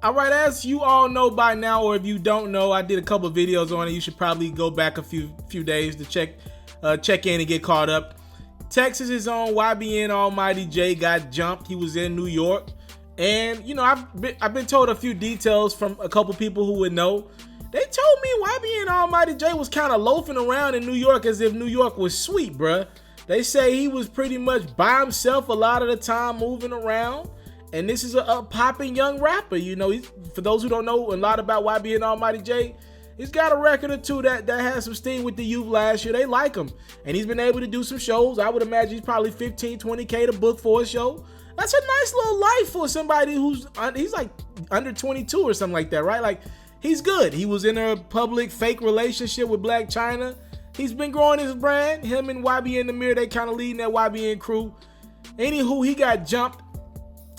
All right, as you all know by now, or if you don't know, I did a couple of videos on it. You should probably go back a few days to check in and get caught up. Texas's own YBN Almighty J got jumped. He was in New York, and you know I've been told a few details from a couple people who would know. They told me YBN Almighty J was kind of loafing around in New York as if New York was sweet, bruh. They say he was pretty much by himself a lot of the time, moving around. And this is a popping young rapper. You know, for those who don't know a lot about YBN Almighty J, he's got a record or two that had some steam with the youth last year. They like him. And he's been able to do some shows. I would imagine he's probably 15, 20K to book for a show. That's a nice little life for somebody he's like under 22 or something like that, right? Like, he's good. He was in a public fake relationship with Black China. He's been growing his brand. Him and YBN the Mirror, they kind of leading that YBN crew. Anywho, he got jumped.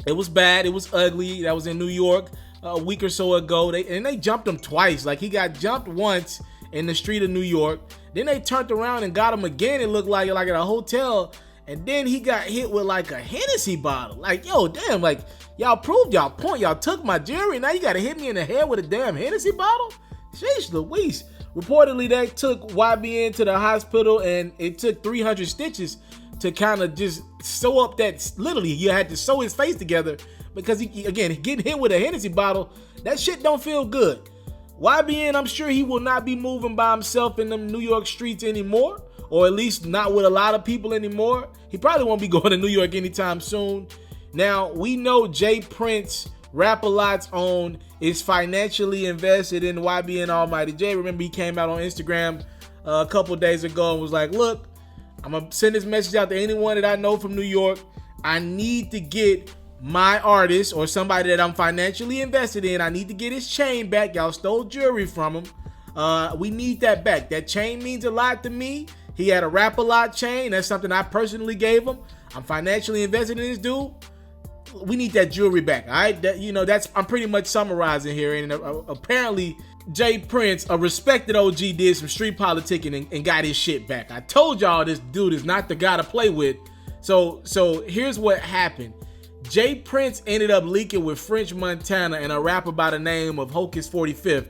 It was bad. It was ugly. That was in New York a week or so ago. They jumped him twice. Like, he got jumped once in the street of New York. Then they turned around and got him again. It looked like at a hotel. And then he got hit with like a Hennessy bottle. Like, yo, damn, like, y'all proved y'all point. Y'all took my jewelry. Now you got to hit me in the head with a damn Hennessy bottle? Sheesh Louise. Reportedly, they took YBN to the hospital, and it took 300 stitches to kind of just sew up that. Literally, you had to sew his face together because he, again, getting hit with a Hennessy bottle, that shit don't feel good. YBN, I'm sure he will not be moving by himself in them New York streets anymore, or at least not with a lot of people anymore. He probably won't be going to New York anytime soon. Now, we know Jay Prince, Rap-A-Lot's own, is financially invested in YBN Almighty J. Remember, he came out on Instagram a couple days ago and was like, look, I'm going to send this message out to anyone that I know from New York. I need to get my artist or somebody that I'm financially invested in. I need to get his chain back. Y'all stole jewelry from him. We need that back. That chain means a lot to me. He had a Rap-A-Lot chain. That's something I personally gave him. I'm financially invested in this dude. We need that jewelry back. All right. I'm pretty much summarizing here. And apparently, Jay Prince, a respected OG, did some street politicking and got his shit back. I told y'all this dude is not the guy to play with. So here's what happened. Jay Prince ended up leaking with French Montana and a rapper by the name of Hocus 45th.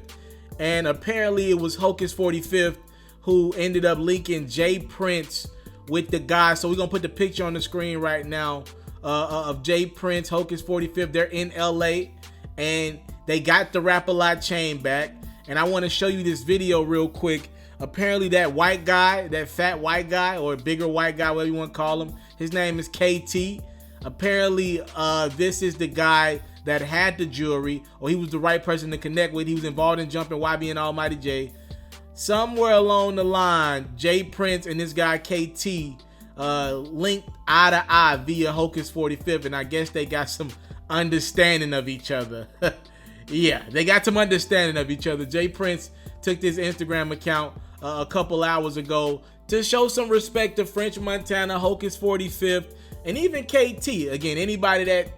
And apparently it was Hocus 45th who ended up leaking Jay Prince with the guy. So we're going to put the picture on the screen right now of Jay Prince, Hocus 45th. They're in LA and they got the Rap-A-Lot chain back. And I want to show you this video real quick. Apparently that white guy, that fat white guy or bigger white guy, whatever you want to call him, his name is KT. Apparently this is the guy that had the jewelry, or he was the right person to connect with. He was involved in jumping YBN Almighty J. Somewhere along the line, Jay Prince and this guy KT linked eye to eye via Hocus 45th, and I guess they got some understanding of each other. Yeah, they got some understanding of each other. Jay Prince took this Instagram account a couple hours ago to show some respect to French Montana, Hocus 45th, and even KT. Again, anybody that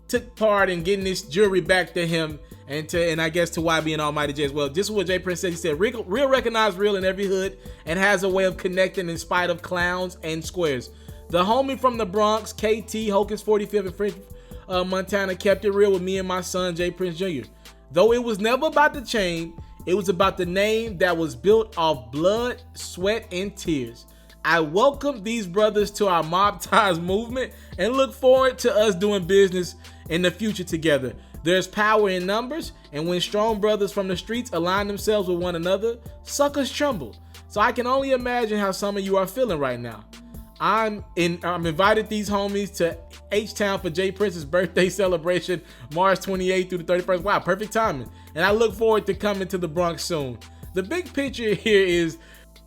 took part in getting this jewelry back to him and I guess to YBN Almighty J as well. This is what Jay Prince said. He said, real recognize real in every hood and has a way of connecting in spite of clowns and squares. The homie from the Bronx, KT, Hocus 45th, and French Montana kept it real with me and my son, Jay Prince Jr. Though it was never about the chain, it was about the name that was built off blood, sweat, and tears. I welcome these brothers to our Mob Ties movement and look forward to us doing business in the future together. There's power in numbers, and when strong brothers from the streets align themselves with one another, suckers tremble. So I can only imagine how some of you are feeling right now. I'm invited these homies to H-Town for Jay Prince's birthday celebration, March 28th through the 31st. Wow, perfect timing. And I look forward to coming to the Bronx soon. The big picture here is,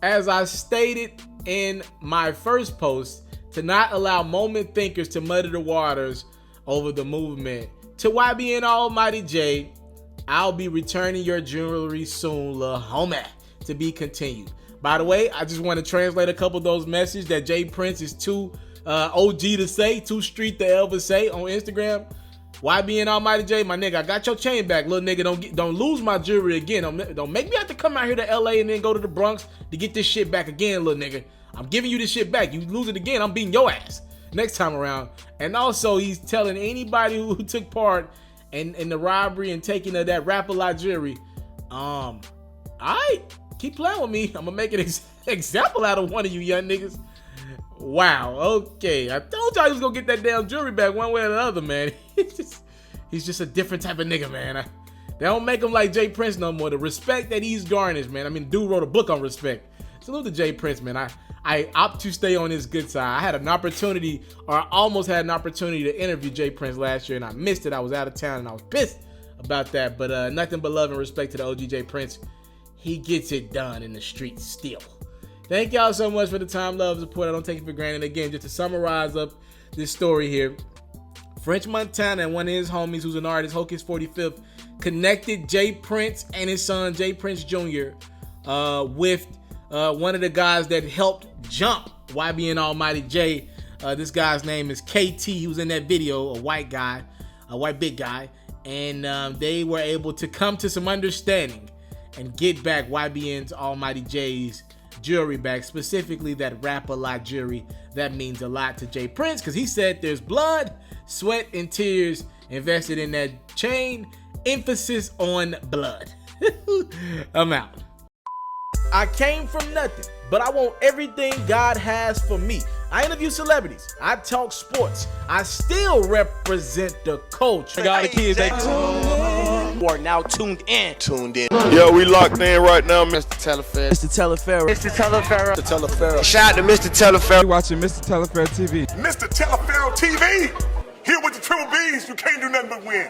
as I stated in my first post, to not allow moment thinkers to muddy the waters over the movement. To YBN Almighty J, I'll be returning your jewelry soon, lil' homie. To be continued. By the way, I just want to translate a couple of those messages that Jay Prince is too OG to say, too street to ever say on Instagram. YBN Almighty J, my nigga, I got your chain back, little nigga. Don't lose my jewelry again. Don't make me have to come out here to LA and then go to the Bronx to get this shit back again, little nigga. I'm giving you this shit back. You lose it again, I'm beating your ass next time around. And also, he's telling anybody who took part and the robbery and taking of that Rap-A-Lot jewelry. Alright, keep playing with me. I'm gonna make an example out of one of you young niggas. Wow, okay. I told y'all he was gonna get that damn jewelry back one way or the other, man. He's just a different type of nigga, man. They don't make him like Jay Prince no more. The respect that he's garnished, man. I mean, dude wrote a book on respect. Salute to Jay Prince, man. I opt to stay on his good side. I had an opportunity, or I almost had an opportunity to interview Jay Prince last year, and I missed it. I was out of town, and I was pissed about that. But nothing but love and respect to the OG Jay Prince. He gets it done in the streets still. Thank y'all so much for the time, love, support. I don't take it for granted. Again, just to summarize up this story here, French Montana and one of his homies, who's an artist, Hocus 45th, connected Jay Prince and his son, Jay Prince Jr., with one of the guys that helped jump YBN Almighty Jay. This guy's name is KT. He was in that video, a white big guy. And they were able to come to some understanding and get back YBN's Almighty Jay's jewelry back, specifically that Rap-A-Lot jewelry. That means a lot to Jay Prince, because he said there's blood, sweat, and tears invested in that chain. Emphasis on blood. I'm out. I came from nothing, but I want everything God has for me. I interview celebrities. I talk sports. I still represent the culture. All the kids, they are now tuned in. Yeah, we locked in right now, Mr. Taliaferro. Shout out to Mr. Taliaferro. You watching Mr. Taliaferro TV. Mr. Taliaferro TV, here with the triple B's, you can't do nothing but win.